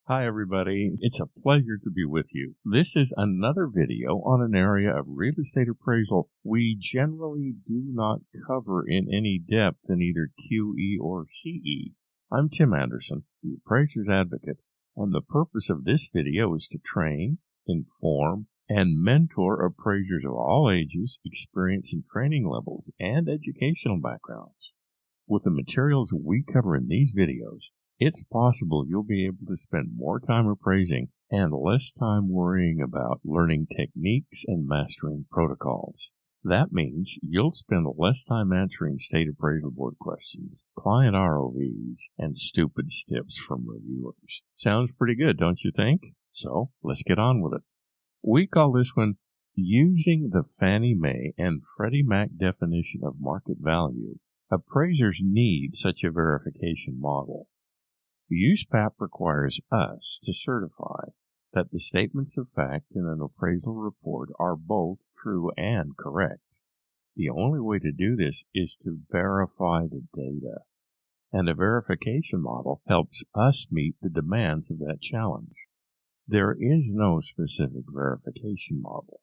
Hi, everybody. It's a pleasure to be with you. This is another video on an area of real estate appraisal we generally do not cover in any depth in either QE or CE. I'm Tim Andersen, the Appraiser's Advocate, and the purpose of this video is to train, inform, and mentor appraisers of all ages, experience and training levels, and educational backgrounds. With the materials we cover in these videos, it's possible you'll be able to spend more time appraising and less time worrying about learning techniques and mastering protocols. That means you'll spend less time answering state appraisal board questions, client ROVs, and stupid stips from reviewers. Sounds pretty good, don't you think? So let's get on with it. We call this one using the Fannie Mae and Freddie Mac definition of market value. Appraisers need such a verification model. USPAP requires us to certify that the statements of fact in an appraisal report are both true and correct. The only way to do this is to verify the data, and a verification model helps us meet the demands of that challenge. There is no specific verification model.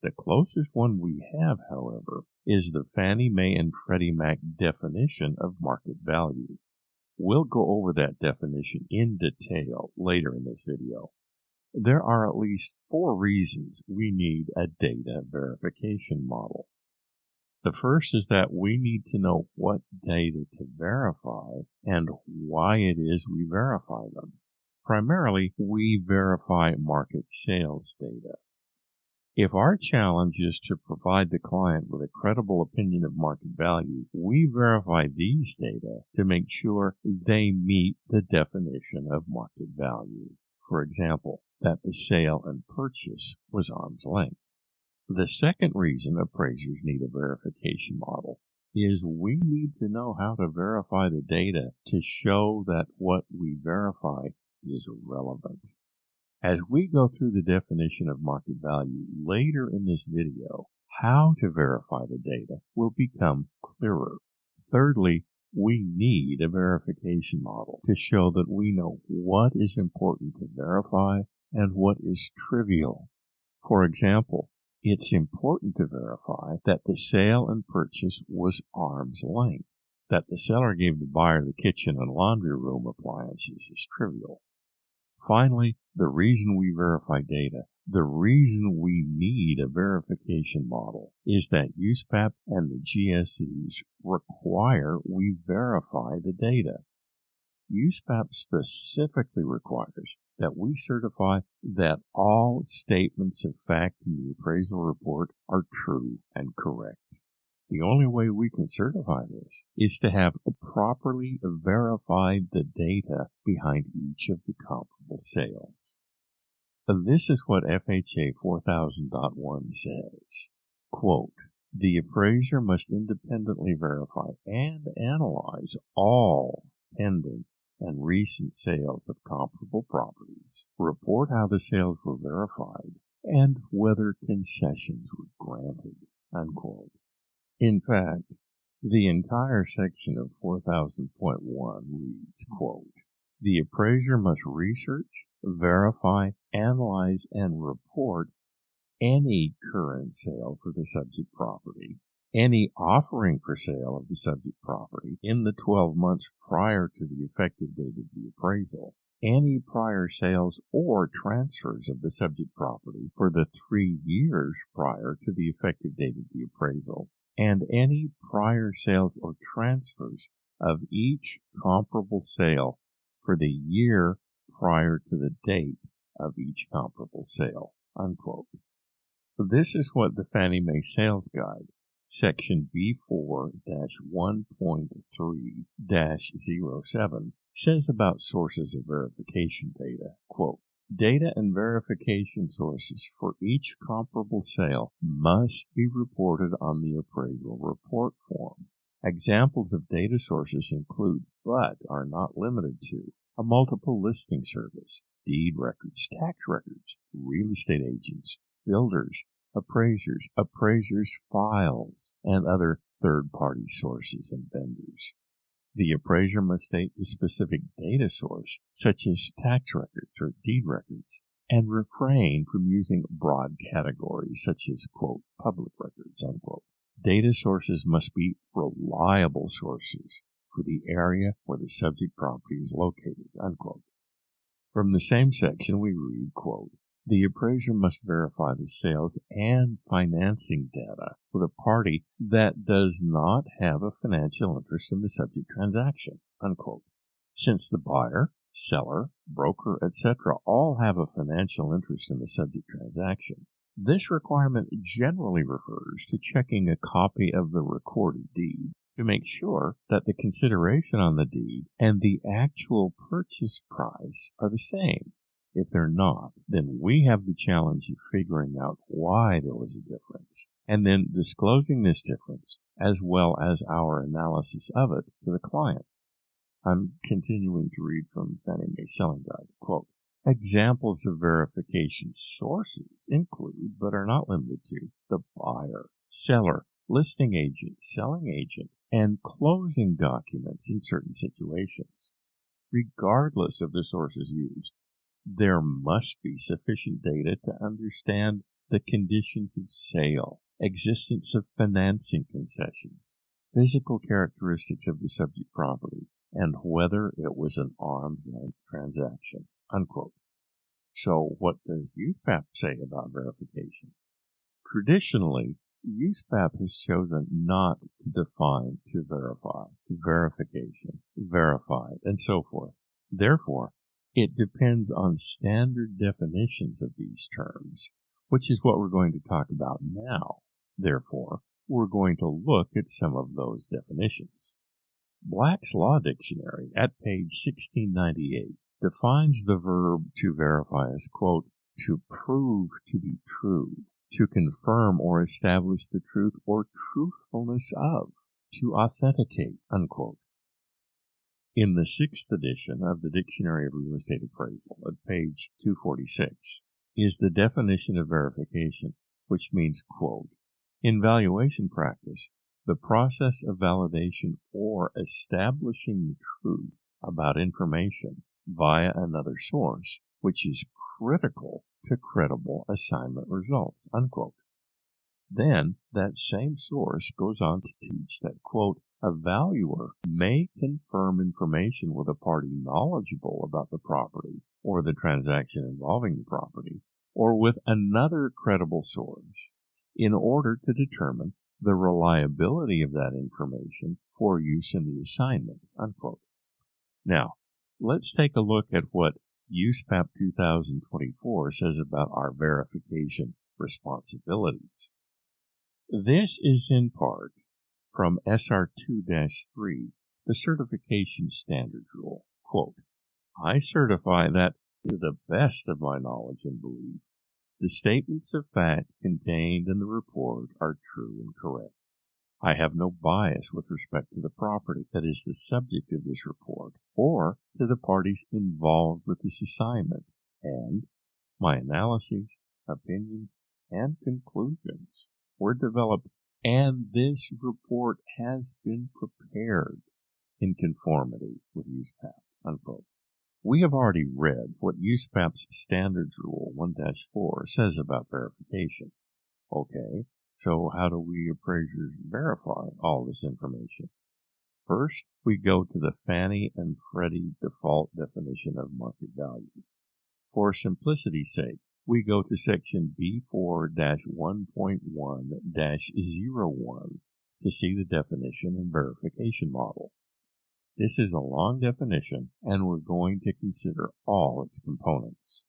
The closest one we have, however, is the Fannie Mae and Freddie Mac definition of market value. We'll go over that definition in detail later in this video. There are at least 4 reasons we need a data verification model. The first is that we need to know what data to verify and why it is we verify them. Primarily, we verify market sales data. If our challenge is to provide the client with a credible opinion of market value, we verify these data to make sure they meet the definition of market value. For example, that the sale and purchase was arm's length. The second reason appraisers need a verification model is we need to know how to verify the data to show that what we verify is relevant. As we go through the definition of market value later in this video, how to verify the data will become clearer. Thirdly, we need a verification model to show that we know what is important to verify and what is trivial. For example, it's important to verify that the sale and purchase was arm's length. That the seller gave the buyer the kitchen and laundry room appliances is trivial. Finally, the reason we verify data, the reason we need a verification model, is that USPAP and the GSEs require we verify the data. USPAP specifically requires that we certify that all statements of fact in the appraisal report are true and correct. The only way we can certify this is to have properly verified the data behind each of the comparable sales. This is what FHA 4000.1 says. Quote, the appraiser must independently verify and analyze all pending and recent sales of comparable properties, report how the sales were verified, and whether concessions were granted. Unquote. In fact, the entire section of 4000.1 reads, quote, the appraiser must research, verify, analyze, and report any current sale for the subject property, any offering for sale of the subject property in the 12 months prior to the effective date of the appraisal, any prior sales or transfers of the subject property for the 3 years prior to the effective date of the appraisal, and any prior sales or transfers of each comparable sale for the year prior to the date of each comparable sale. Unquote. This is what the Fannie Mae Sales Guide, Section B4-1.3-07, says about sources of verification data. Quote, data and verification sources for each comparable sale must be reported on the appraisal report form. Examples of data sources include, but are not limited to, a multiple listing service, deed records, tax records, real estate agents, builders, appraisers' files, and other third-party sources and vendors. The appraiser must state the specific data source, such as tax records or deed records, and refrain from using broad categories such as, quote, public records, unquote. Data sources must be reliable sources for the area where the subject property is located, unquote. From the same section we read, quote, the appraiser must verify the sales and financing data with a party that does not have a financial interest in the subject transaction, unquote. Since the buyer, seller, broker, etc. all have a financial interest in the subject transaction, this requirement generally refers to checking a copy of the recorded deed to make sure that the consideration on the deed and the actual purchase price are the same. If they're not, then we have the challenge of figuring out why there was a difference, and then disclosing this difference, as well as our analysis of it, to the client. I'm continuing to read from Fannie Mae Selling Guide. Quote, examples of verification sources include, but are not limited to, the buyer, seller, listing agent, selling agent, and closing documents in certain situations. Regardless of the sources used, there must be sufficient data to understand the conditions of sale, existence of financing concessions, physical characteristics of the subject property, and whether it was an arm's length transaction, unquote. So what does USPAP say about verification? Traditionally, USPAP has chosen not to define to verify, verification, verified, and so forth. Therefore, it depends on standard definitions of these terms, which is what we're going to talk about now. Therefore, we're going to look at some of those definitions. Black's Law Dictionary at page 1698 defines the verb to verify as, quote, to prove to be true, to confirm or establish the truth or truthfulness of, to authenticate, unquote. In the 6th edition of the Dictionary of Real Estate Appraisal at page 246 is the definition of verification, which means, quote, in valuation practice, the process of validation or establishing the truth about information via another source, which is critical to credible assignment results, unquote. Then that same source goes on to teach that, quote, a valuer may confirm information with a party knowledgeable about the property or the transaction involving the property, or with another credible source, in order to determine the reliability of that information for use in the assignment, unquote. Now, let's take a look at what USPAP 2024 says about our verification responsibilities. This is in part from SR2-3, the Certification Standards Rule. Quote, I certify that, to the best of my knowledge and belief, the statements of fact contained in the report are true and correct. I have no bias with respect to the property that is the subject of this report or to the parties involved with this assignment, and my analyses, opinions, and conclusions were developed, and this report has been prepared in conformity with USPAP, unquote. We have already read what USPAP's Standards Rule 1-4 says about verification. Okay, so how do we appraisers verify all this information? First, we go to the Fannie and Freddie default definition of market value. For simplicity's sake, we go to section B4-1.1-01 to see the definition and verification model. This is a long definition, and we're going to consider all its components.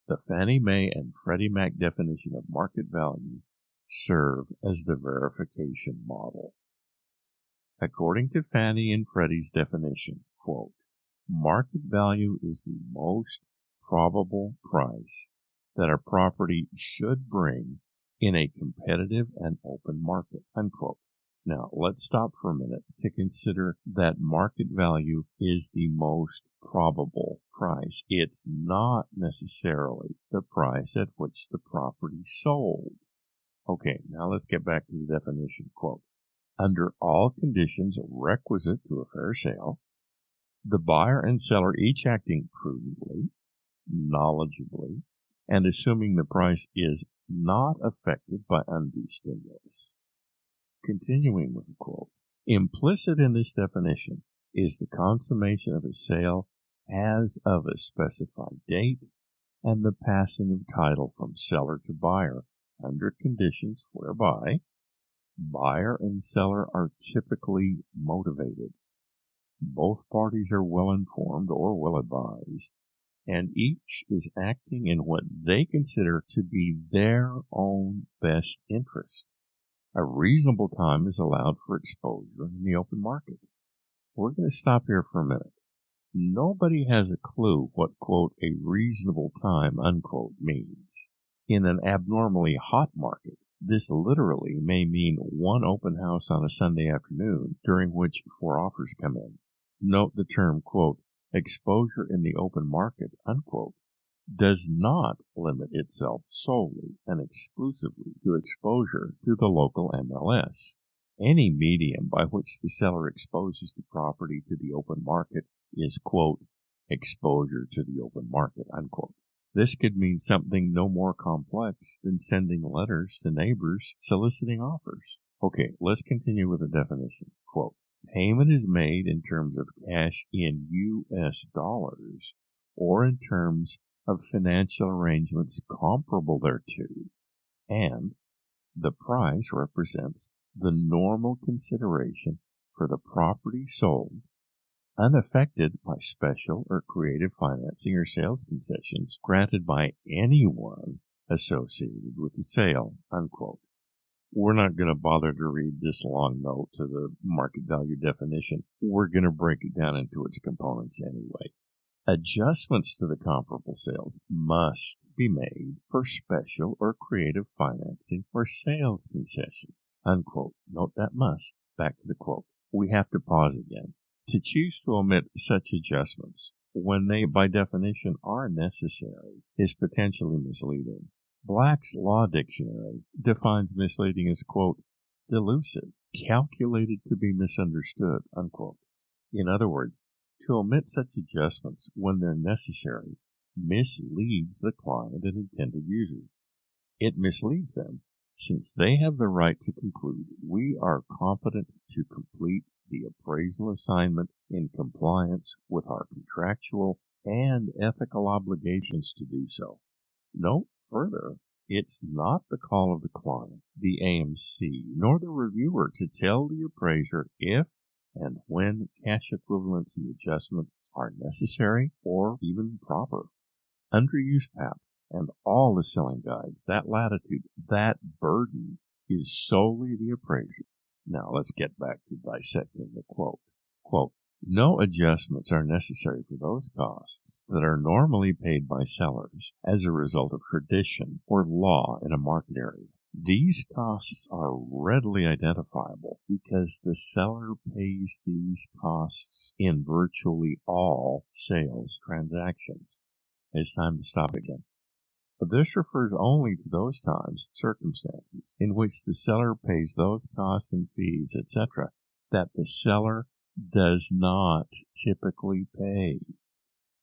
The Fannie Mae and Freddie Mac definition of market value serve as the verification model. According to Fannie and Freddie's definition, quote, market value is the most probable price that a property should bring in a competitive and open market, unquote. Now, let's stop for a minute to consider that market value is the most probable price. It's not necessarily the price at which the property sold. Okay, now let's get back to the definition. Quote, Under all conditions requisite to a fair sale, the buyer and seller each acting prudently, knowledgeably, and assuming the price is not affected by undue stimulus. Continuing with the quote, implicit in this definition is the consummation of a sale as of a specified date and the passing of title from seller to buyer under conditions whereby buyer and seller are typically motivated. Both parties are well informed or well advised, and each is acting in what they consider to be their own best interest. A reasonable time is allowed for exposure in the open market. We're going to stop here for a minute. Nobody has a clue what, quote, a reasonable time, unquote, means. In an abnormally hot market, this literally may mean one open house on a Sunday afternoon during which 4 offers come in. Note the term, quote, exposure in the open market, unquote, does not limit itself solely and exclusively to exposure to the local MLS. Any medium by which the seller exposes the property to the open market is, quote, exposure to the open market, unquote. This could mean something no more complex than sending letters to neighbors soliciting offers. Okay, let's continue with the definition. Quote, payment is made in terms of cash in U.S. dollars or in terms of financial arrangements comparable thereto, and the price represents the normal consideration for the property sold, unaffected by special or creative financing or sales concessions granted by anyone associated with the sale, unquote. We're not going to bother to read this long note to the market value definition. We're going to break it down into its components anyway. Adjustments to the comparable sales must be made for special or creative financing or sales concessions, unquote. Note that must. Back to the quote. We have to pause again. To choose to omit such adjustments, when they by definition are necessary, is potentially misleading. Black's Law Dictionary defines misleading as, quote, delusive, calculated to be misunderstood, unquote. In other words, to omit such adjustments when they're necessary misleads the client and intended user. It misleads them since they have the right to conclude we are competent to complete the appraisal assignment in compliance with our contractual and ethical obligations to do so. Note further, it's not the call of the client, the AMC, nor the reviewer to tell the appraiser if and when cash equivalency adjustments are necessary or even proper. Under USPAP and all the selling guides, that latitude, that burden is solely the appraiser. Now let's get back to dissecting the quote. Quote, no adjustments are necessary for those costs that are normally paid by sellers as a result of tradition or law in a market area. These costs are readily identifiable because the seller pays these costs in virtually all sales transactions. It's time to stop again. But this refers only to those times, circumstances, in which the seller pays those costs and fees, etc., that the seller does not typically pay.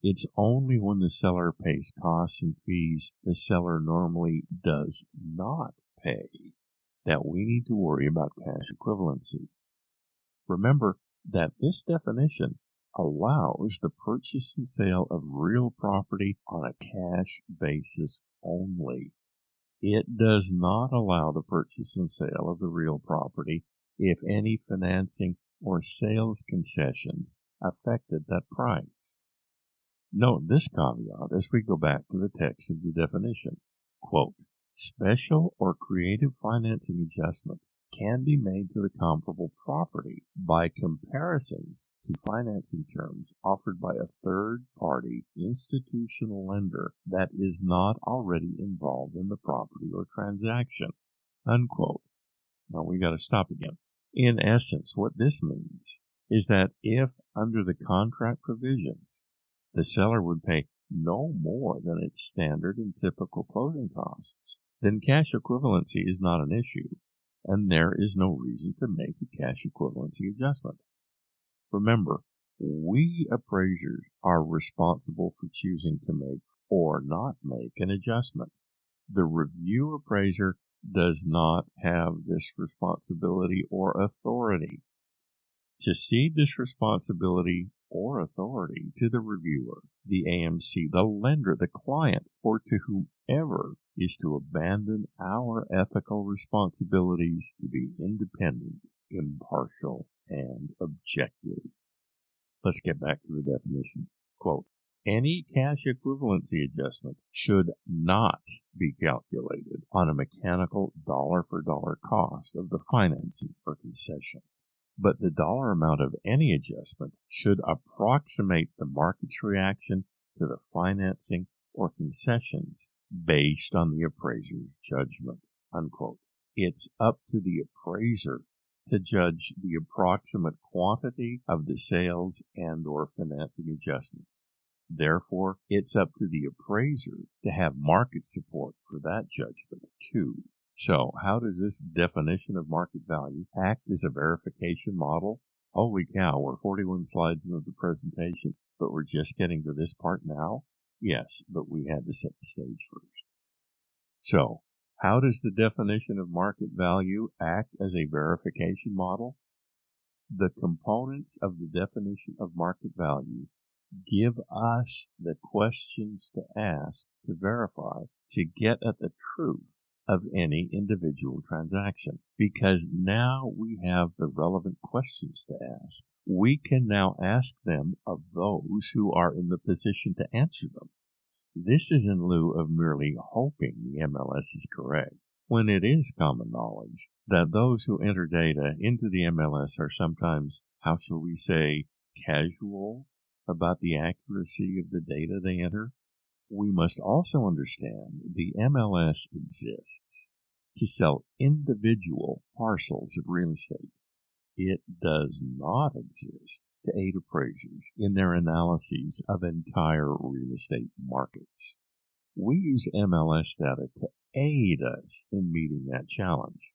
It's only when the seller pays costs and fees the seller normally does not pay that we need to worry about cash equivalency. Remember that this definition allows the purchase and sale of real property on a cash basis only. It does not allow the purchase and sale of the real property if any financing or sales concessions affected that price. Note this caveat as we go back to the text of the definition. Quote, special or creative financing adjustments can be made to the comparable property by comparisons to financing terms offered by a third-party institutional lender that is not already involved in the property or transaction. Unquote. Now we got to stop again. In essence, what this means is that if, under the contract provisions, the seller would pay no more than its standard and typical closing costs, then cash equivalency is not an issue, and there is no reason to make a cash equivalency adjustment. Remember, we appraisers are responsible for choosing to make or not make an adjustment. The review appraiser does not have this responsibility or authority. To cede this responsibility or authority to the reviewer, the AMC, the lender, the client, or to whomever is to abandon our ethical responsibilities to be independent, impartial, and objective. Let's get back to the definition. Quote, any cash equivalency adjustment should not be calculated on a mechanical dollar-for-dollar cost of the financing or concession, but the dollar amount of any adjustment should approximate the market's reaction to the financing or concessions based on the appraiser's judgment. Unquote. It's up to the appraiser to judge the approximate quantity of the sales and or financing adjustments. Therefore, it's up to the appraiser to have market support for that judgment, too. So, how does this definition of market value act as a verification model? Holy cow, we're 41 slides into the presentation, but we're just getting to this part now? Yes, but we had to set the stage first. So, how does the definition of market value act as a verification model? The components of the definition of market value give us the questions to ask to verify to get at the truth of any individual transaction. Because now we have the relevant questions to ask. We can now ask them of those who are in the position to answer them. This is in lieu of merely hoping the MLS is correct, when it is common knowledge that those who enter data into the MLS are sometimes, how shall we say, casual about the accuracy of the data they enter. We must also understand the MLS exists to sell individual parcels of real estate. It does not exist to aid appraisers in their analyses of entire real estate markets. We use MLS data to aid us in meeting that challenge,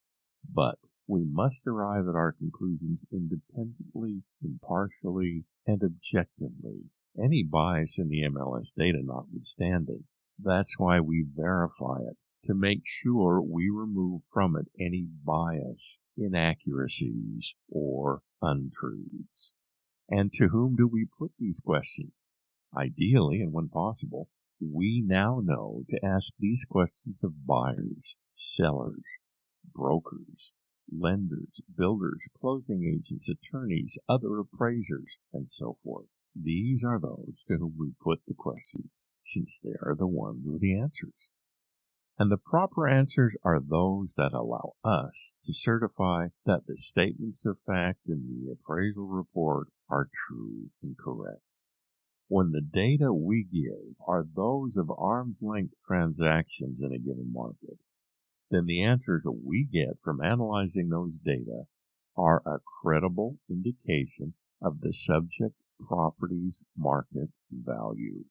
but we must arrive at our conclusions independently, impartially, and objectively, any bias in the MLS data notwithstanding. That's why we verify it, to make sure we remove from it any bias, inaccuracies, or untruths. And to whom do we put these questions? Ideally, and when possible, we now know to ask these questions of buyers, sellers, brokers, lenders, builders, closing agents, attorneys, other appraisers, and so forth. These are those to whom we put the questions, since they are the ones with the answers. And the proper answers are those that allow us to certify that the statements of fact in the appraisal report are true and correct. When the data we give are those of arm's length transactions in a given market, then the answers that we get from analyzing those data are a credible indication of the subject property's market value.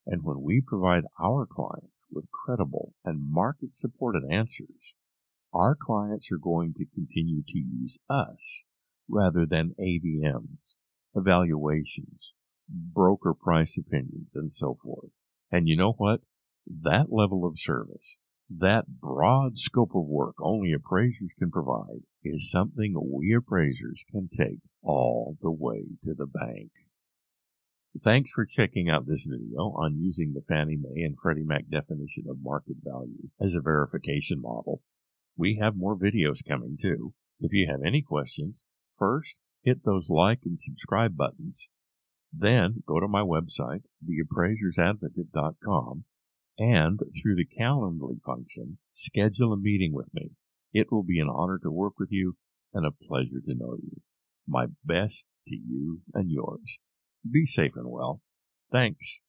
And when we provide our clients with credible and market-supported answers, our clients are going to continue to use us rather than AVMs, evaluations, broker price opinions, and so forth. And you know what? That level of service, that broad scope of work only appraisers can provide, is something we appraisers can take all the way to the bank. Thanks for checking out this video on using the Fannie Mae and Freddie Mac definition of market value as a verification model. We have more videos coming too. If you have any questions, first hit those like and subscribe buttons. Then go to my website, theappraisersadvocate.com, and through the Calendly function, schedule a meeting with me. It will be an honor to work with you and a pleasure to know you. My best to you and yours. Be safe and well. Thanks.